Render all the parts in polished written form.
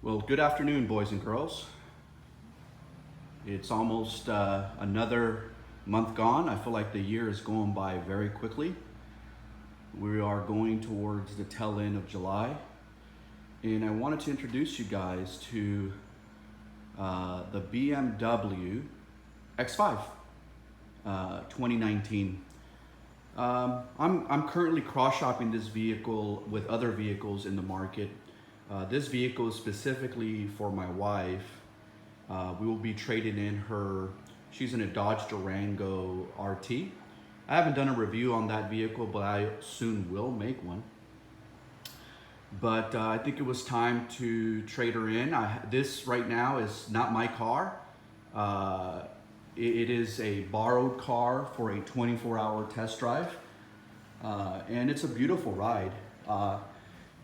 Well, good afternoon, boys and girls. It's almost another month gone. I feel like the year is going by very quickly. We are going towards the tail end of July. And I wanted to introduce you guys to the Bmw X5 2019. I'm currently cross-shopping this vehicle with other vehicles in the market. This vehicle is specifically for my wife. We will be trading in her, she's in a Dodge Durango RT. I haven't done a review on that vehicle, but I soon will make one. But I think it was time to trade her in. This right now is not my car. It is a borrowed car for a 24-hour test drive. And it's a beautiful ride.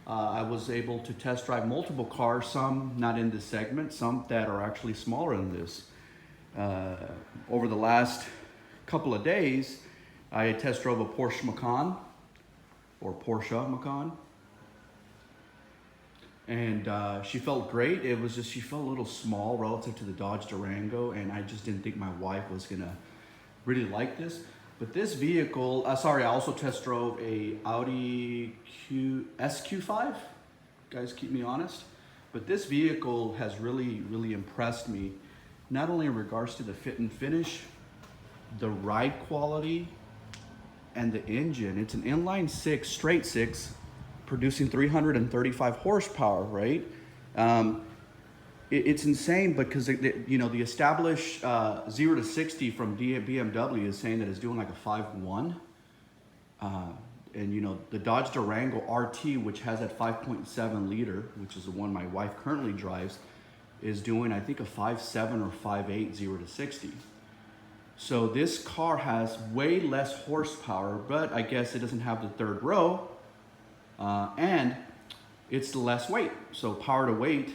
I was able to test drive multiple cars, some not in this segment, some that are actually smaller than this. Over the last couple of days, I test drove a Porsche Macan, and she felt great. It was just, she felt a little small relative to the Dodge Durango, and I just didn't think my wife was gonna really like this. But this vehicle, I also test drove a Audi SQ5. Guys, keep me honest. But this vehicle has really impressed me, not only in regards to the fit and finish, the ride quality, and the engine. It's an inline six, straight six, producing 335 horsepower, right? It's insane because the established 0 to 60 from BMW is saying that it's doing like a 5.1, and the Dodge Durango RT, which has that 5.7 liter, which is the one my wife currently drives, is doing I think a 5.7 or 5.8 0 to 60. So this car has way less horsepower, but I guess it doesn't have the third row, and it's less weight. So power to weight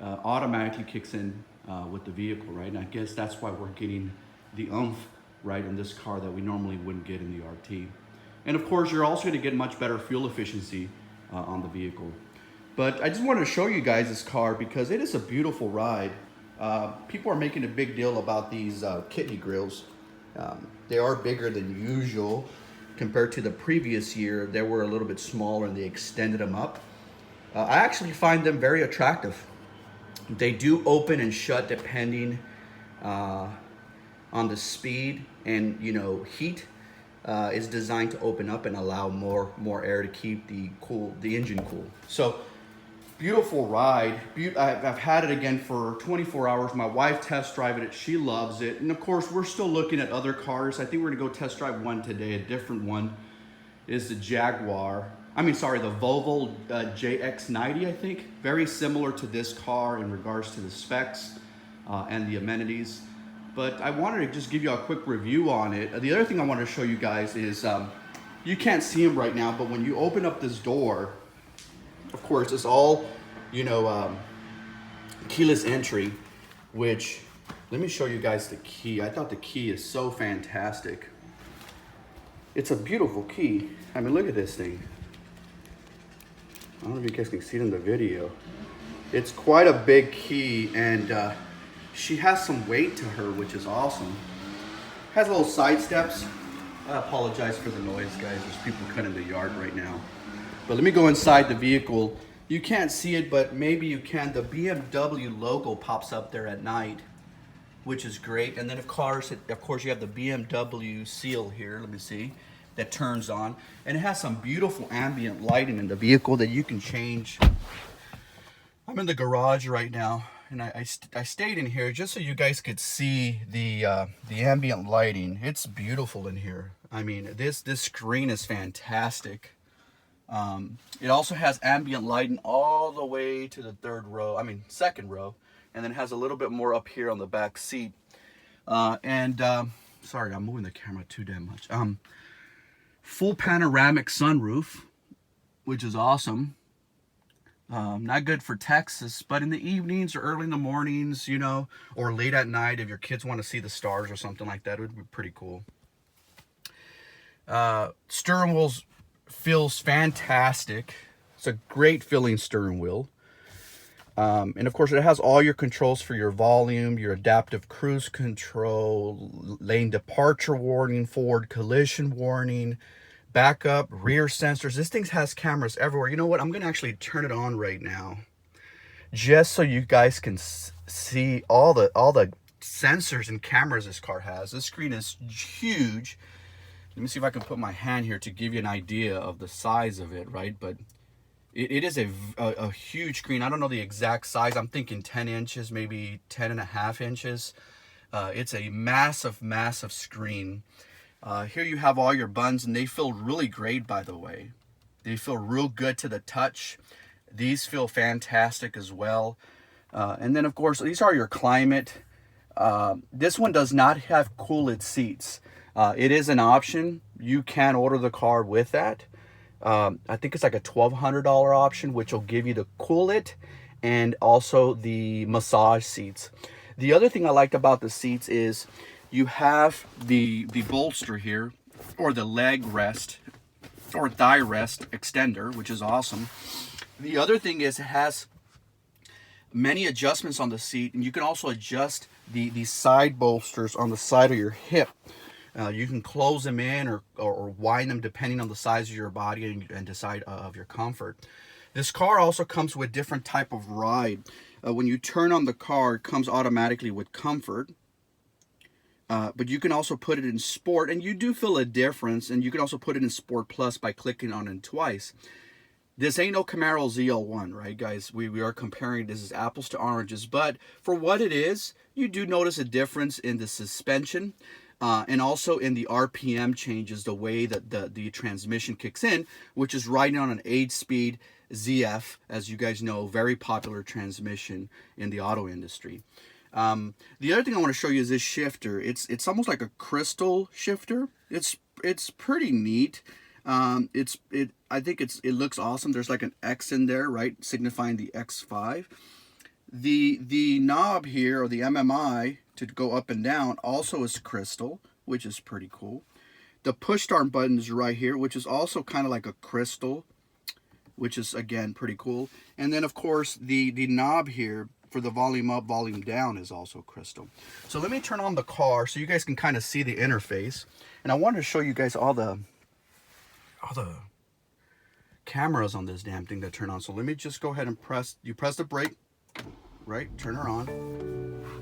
automatically kicks in with the vehicle, right? And I guess that's why we're getting the oomph, right, in this car that we normally wouldn't get in the RT. And of course, you're also gonna get much better fuel efficiency on the vehicle. But I just wanted to show you guys this car because it is a beautiful ride. People are making a big deal about these kidney grills. They are bigger than usual compared to the previous year. They were a little bit smaller and they extended them up. I actually find them very attractive. They do open and shut depending on the speed, and heat is designed to open up and allow more air to keep the engine cool. So beautiful ride. I've had it again for 24 hours. My wife test drove it. She loves it. And of course, we're still looking at other cars. I think we're gonna go test drive one today. A different one is the the Volvo JX90, I think. Very similar to this car in regards to the specs and the amenities. But I wanted to just give you a quick review on it. The other thing I wanted to show you guys is, you can't see them right now, but when you open up this door, of course, it's all, keyless entry, which, let me show you guys the key. I thought the key is so fantastic. It's a beautiful key. I mean, look at this thing. I don't know if you guys can see it in the video. It's quite a big key, and she has some weight to her, which is awesome. Has little side steps. I apologize for the noise, guys. There's people cutting the yard right now. But let me go inside the vehicle. You can't see it, but maybe you can. The BMW logo pops up there at night, which is great. And then of course you have the BMW seal here. Let me see. That turns on, and it has some beautiful ambient lighting in the vehicle that you can change. I'm in the garage right now, and I stayed in here just so you guys could see the ambient lighting. It's beautiful in here. I mean, this screen is fantastic. It also has ambient lighting all the way to the second row, and then has a little bit more up here on the back seat. Sorry, I'm moving the camera too damn much. Full panoramic sunroof, which is awesome. Not good for Texas, but in the evenings or early in the mornings, or late at night, if your kids want to see the stars or something like that, it would be pretty cool. Steering wheel feels fantastic. It's a great feeling steering wheel. And of course, it has all your controls for your volume, your adaptive cruise control, lane departure warning, forward collision warning, backup, rear sensors. This thing has cameras everywhere. You know what? I'm going to actually turn it on right now, just so you guys can see all the sensors and cameras this car has. This screen is huge. Let me see if I can put my hand here to give you an idea of the size of it, right? But it is a huge screen. I don't know the exact size. I'm thinking 10 inches, maybe 10.5 inches. It's a massive, massive screen. Here you have all your buttons, and they feel really great, by the way. They feel real good to the touch. These feel fantastic as well. And then, of course, these are your climate. This one does not have cooled seats. It is an option. You can order the car with that. I think it's like a $1,200 option, which will give you the cool it and also the massage seats. The other thing I liked about the seats is you have the bolster here, or the leg rest or thigh rest extender, which is awesome. The other thing is it has many adjustments on the seat, and you can also adjust the side bolsters on the side of your hip. You can close them in or wind them depending on the size of your body and decide of your comfort. This car also comes with different type of ride. When you turn on the car, it comes automatically with comfort. But you can also put it in sport, and you do feel a difference. And you can also put it in sport plus by clicking on it twice. This ain't no Camaro ZL1, right, guys? We are comparing, this is apples to oranges. But for what it is, you do notice a difference in the suspension. And also in the RPM changes, the way that the transmission kicks in, which is riding on an 8-speed ZF, as you guys know, very popular transmission in the auto industry. The other thing I want to show you is this shifter. It's almost like a crystal shifter. It's pretty neat. I think it looks awesome. There's like an X in there, right, signifying the X5. The knob here, or the MMI, to go up and down also is crystal, which is pretty cool. The push start button is right here, which is also kind of like a crystal, which is again pretty cool. And then of course the knob here for the volume up, volume down is also crystal. So let me turn on the car so you guys can kind of see the interface. And I wanted to show you guys all the cameras on this damn thing that turn on. So let me just go ahead and press the brake, right? Turn her on.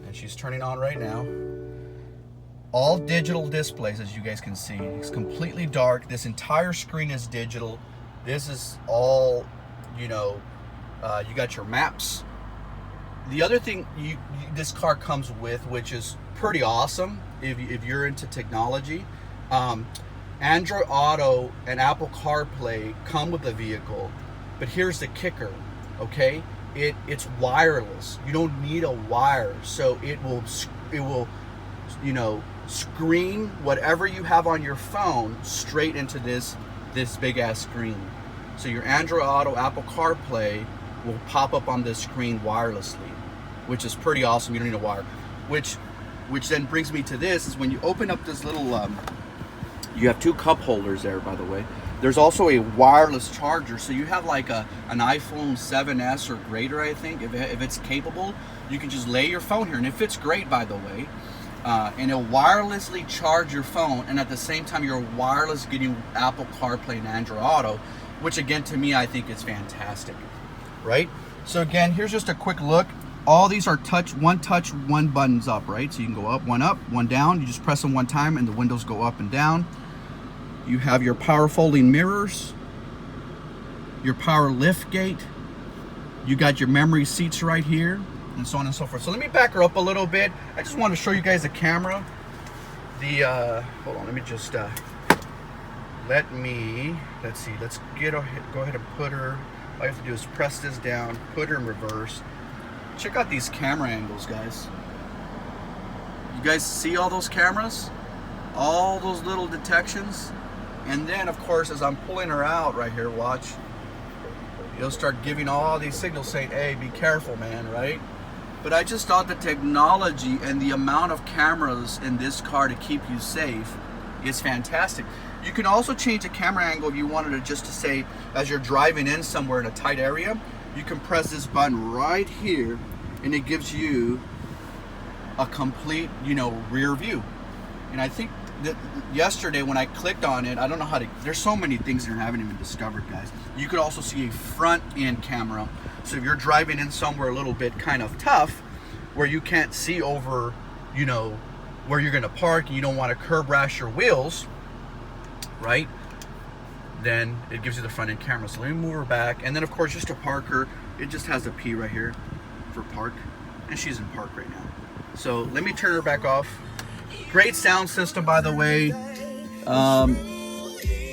And she's turning on right now. All digital displays, as you guys can see. It's completely dark. This entire screen is digital. This is all, you know, you got your maps. The other thing this car comes with, which is pretty awesome if you're into technology, Android Auto and Apple CarPlay come with the vehicle, but here's the kicker, okay? It's wireless. You don't need a wire, so it will, you know, screen whatever you have on your phone straight into this big ass screen. So your Android Auto, Apple CarPlay will pop up on this screen wirelessly, which is pretty awesome. You don't need a wire. Which then brings me to this, is when you open up this little, you have two cup holders there, by the way. There's also a wireless charger, so you have like an iPhone 7S or greater, I think, if it's capable. You can just lay your phone here, and it fits great, by the way. And it'll wirelessly charge your phone, and at the same time, you're wireless getting Apple CarPlay and Android Auto, which again, to me, I think is fantastic, right? So again, here's just a quick look. All these are one buttons up, right? So you can go up, one down. You just press them one time, and the windows go up and down. You have your power folding mirrors, your power lift gate. You got your memory seats right here, and so on and so forth. So let me back her up a little bit. I just want to show you guys the camera. Hold on, let me just, let's see, let's go ahead and put her, all you have to do is press this down, put her in reverse. Check out these camera angles, guys. You guys see all those cameras? All those little detections? And then, of course, as I'm pulling her out right here, watch, you'll start giving all these signals saying, hey, be careful, man, right? But I just thought the technology and the amount of cameras in this car to keep you safe is fantastic. You can also change the camera angle if you wanted to, just to say, as you're driving in somewhere in a tight area, you can press this button right here and it gives you a complete, you know, rear view. And I think that yesterday when I clicked on it, I don't know how to, there's so many things that I haven't even discovered, guys. You could also see a front end camera. So if you're driving in somewhere a little bit kind of tough, where you can't see over, you know, where you're gonna park and you don't wanna curb rash your wheels, right? Then it gives you the front end camera. So let me move her back. And then of course, just to park her, it just has a P right here for park. And she's in park right now. So let me turn her back off. Great sound system, by the way.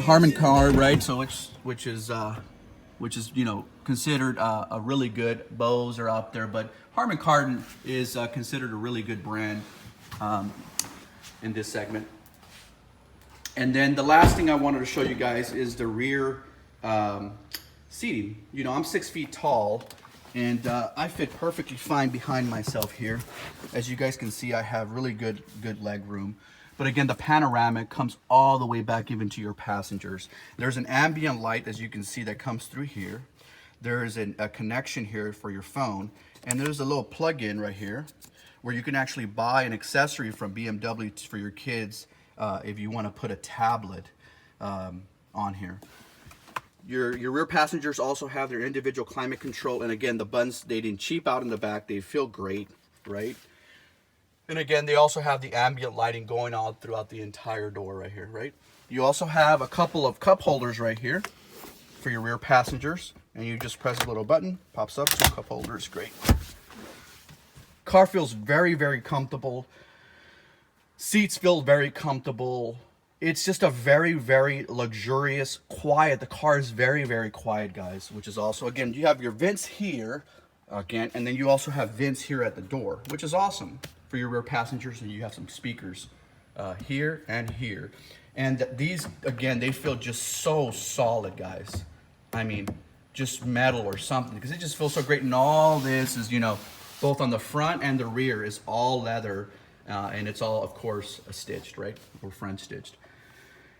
Harman Kardon, right? So which is you know, considered a really good. Bose are up there, but Harman Kardon is considered a really good brand in this segment. And then the last thing I wanted to show you guys is the rear seating. You know, I'm 6 feet tall, and I fit perfectly fine behind myself here. As you guys can see, I have really good leg room. But again, the panoramic comes all the way back even to your passengers. There's an ambient light, as you can see, that comes through here. There is a connection here for your phone, and there's a little plug-in right here where you can actually buy an accessory from BMW for your kids if you want to put a tablet on here. Your rear passengers also have their individual climate control, and again, the buttons, they didn't cheap out in the back. They feel great, right? And again, they also have the ambient lighting going on throughout the entire door right here, right? You also have a couple of cup holders right here for your rear passengers, and you just press a little button, pops up, 2 cup holders, great. Car feels very, very comfortable. Seats feel very comfortable. It's just a very, very luxurious, quiet. The car is very, very quiet, guys, which is also, again, you have your vents here, again, and then you also have vents here at the door, which is awesome for your rear passengers, and you have some speakers here and here. And these, again, they feel just so solid, guys. I mean, just metal or something, because it just feels so great. And all this is, you know, both on the front and the rear is all leather, and it's all, of course, stitched, right? Or French stitched.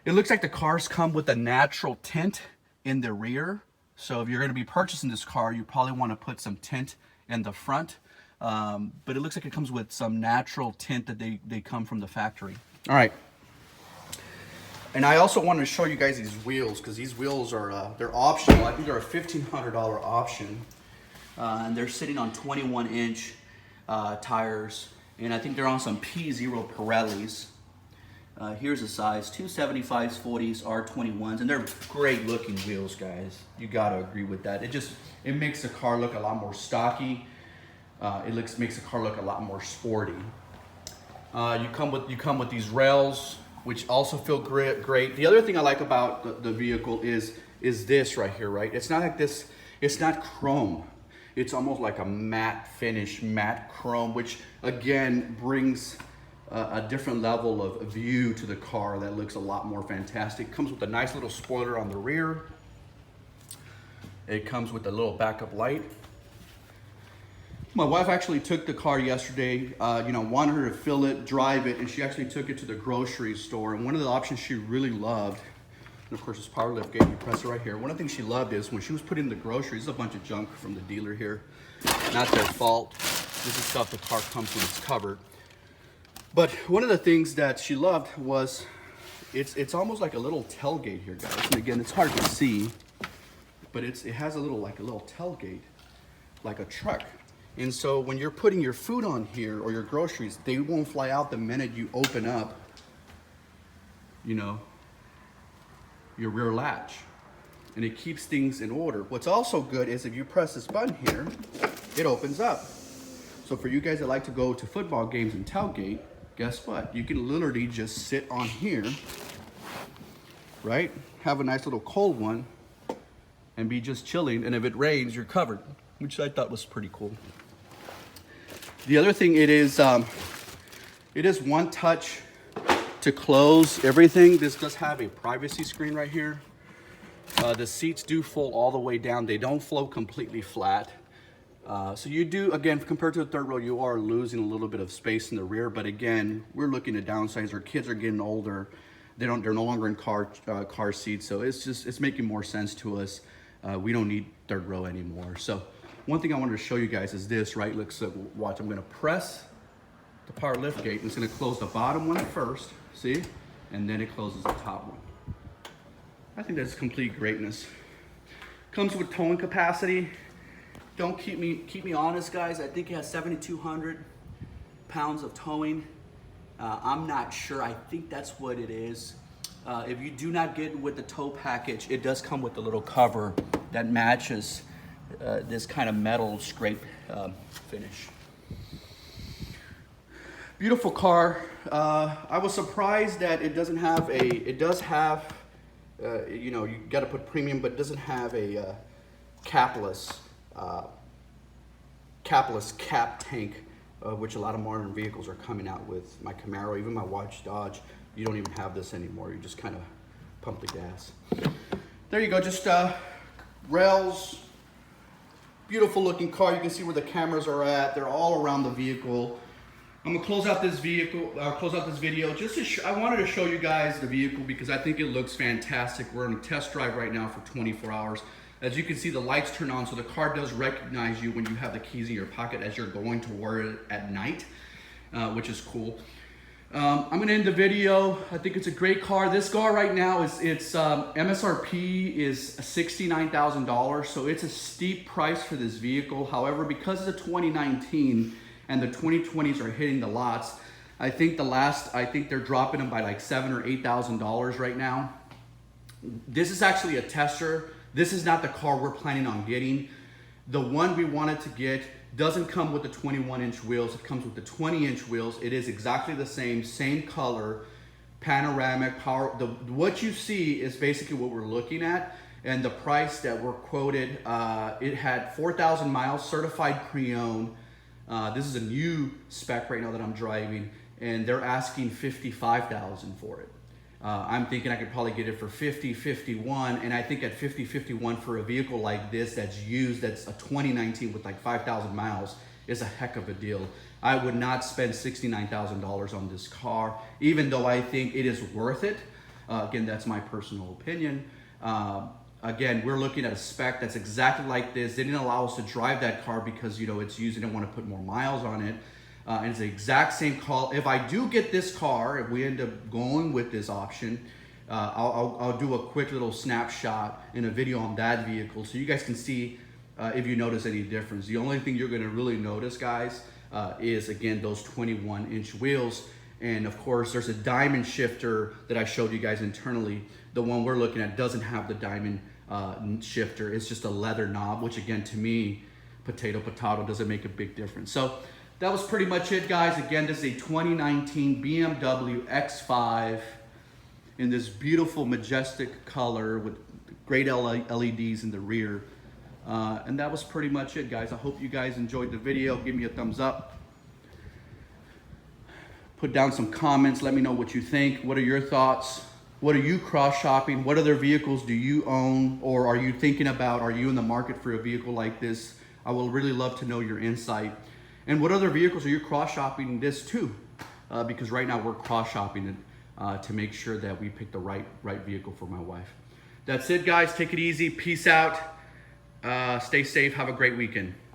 It looks like the cars come with a natural tint in the rear. So if you're going to be purchasing this car, you probably want to put some tint in the front. But it looks like it comes with some natural tint that they come from the factory. All right. And I also wanted to show you guys these wheels, because these wheels are they're optional. I think they're a $1,500 option. And they're sitting on 21-inch tires. And I think they're on some P0 Pirellis. Here's the size, 275s, 40s, R21s, and they're great looking wheels, guys. You gotta agree with that. It makes the car look a lot more stocky. Makes the car look a lot more sporty. You come with these rails, which also feel great. The other thing I like about the vehicle is this right here, right? It's not like this, it's not chrome. It's almost like a matte finish, matte chrome, which again brings a different level of view to the car that looks a lot more fantastic. Comes with a nice little spoiler on the rear. It comes with a little backup light. My wife actually took the car yesterday, wanted her to fill it, drive it, and she actually took it to the grocery store. And one of the options she really loved, and of course it's power lift gate, you press it right here. One of the things she loved is when she was putting the groceries, there's a bunch of junk from the dealer here. Not their fault. This is stuff the car comes with, it's covered. But one of the things that she loved was, it's almost like a little tailgate here, guys. And again, it's hard to see, but it has a little tailgate, like a truck. And so when you're putting your food on here or your groceries, they won't fly out the minute you open up, your rear latch. And it keeps things in order. What's also good is if you press this button here, it opens up. So for you guys that like to go to football games and tailgate, guess what? You can literally just sit on here, right? Have a nice little cold one and be just chilling. And if it rains, you're covered, which I thought was pretty cool. The other thing it is one touch to close everything. This does have a privacy screen right here. The seats do fold all the way down. They don't float completely flat. So you do, again, compared to the third row, you are losing a little bit of space in the rear. But again, we're looking to downsize. Our kids are getting older. They're no longer in car seats. So it's making more sense to us. We don't need third row anymore. So one thing I wanted to show you guys is this, right? Look, so watch, I'm gonna press the power lift gate, and it's gonna close the bottom one first, see? And then it closes the top one. I think that's complete greatness. Comes with towing capacity. Don't keep me honest, guys. I think it has 7,200 pounds of towing. I'm not sure. I think that's what it is. If you do not get with the tow package, it does come with a little cover that matches this kind of metal scrape finish. Beautiful car. I was surprised that it doesn't have it does have, you know, you got to put premium, but it doesn't have a capless cap tank, which a lot of modern vehicles are coming out with. My Camaro, even my Watch Dodge, you don't even have this anymore. You just kind of pump the gas. There you go, just rails. Beautiful looking car. You can see where the cameras are at. They're all around the vehicle. I'm gonna close out this video. Just to I wanted to show you guys the vehicle because I think it looks fantastic. We're on a test drive right now for 24 hours. As you can see, the lights turn on, so the car does recognize you when you have the keys in your pocket as you're going to work at night, which is cool. I'm gonna end the video. I think it's a great car. This car right now is MSRP is $69,000, so it's a steep price for this vehicle. However, because it's a 2019 and the 2020s are hitting the lots, I think they're dropping them by like $7,000 or $8,000 right now. This is actually a tester. This is not the car we're planning on getting. The one we wanted to get doesn't come with the 21-inch wheels. It comes with the 20-inch wheels. It is exactly the same color, panoramic power. What you see is basically what we're looking at, and the price that we're quoted. It had 4,000 miles, certified pre-owned. This is a new spec right now that I'm driving, and they're asking $55,000 for it. I'm thinking I could probably get it for 50, 51, and I think at 50, 51 for a vehicle like this that's used, that's a 2019 with like 5,000 miles, is a heck of a deal. I would not spend $69,000 on this car, even though I think it is worth it. Again, that's my personal opinion. Again, we're looking at a spec that's exactly like this. They didn't allow us to drive that car because, you know, it's used, they didn't want to put more miles on it. And it's the exact same call. If I do get this car, if we end up going with this option, I'll do a quick little snapshot in a video on that vehicle so you guys can see if you notice any difference. The only thing you're gonna really notice, guys, is again those 21-inch wheels. And of course, there's a diamond shifter that I showed you guys internally. The one we're looking at doesn't have the diamond shifter. It's just a leather knob, which again, to me, potato, doesn't make a big difference. So that was pretty much it, guys. Again, this is a 2019 BMW X5 in this beautiful, majestic color with great LEDs in the rear. And that was pretty much it, guys. I hope you guys enjoyed the video. Give me a thumbs up. Put down some comments. Let me know what you think. What are your thoughts? What are you cross-shopping? What other vehicles do you own or are you thinking about? Are you in the market for a vehicle like this? I will really love to know your insight. And what other vehicles are you cross-shopping this to? Because right now we're cross-shopping it to make sure that we pick the right vehicle for my wife. That's it, guys. Take it easy. Peace out. Stay safe. Have a great weekend.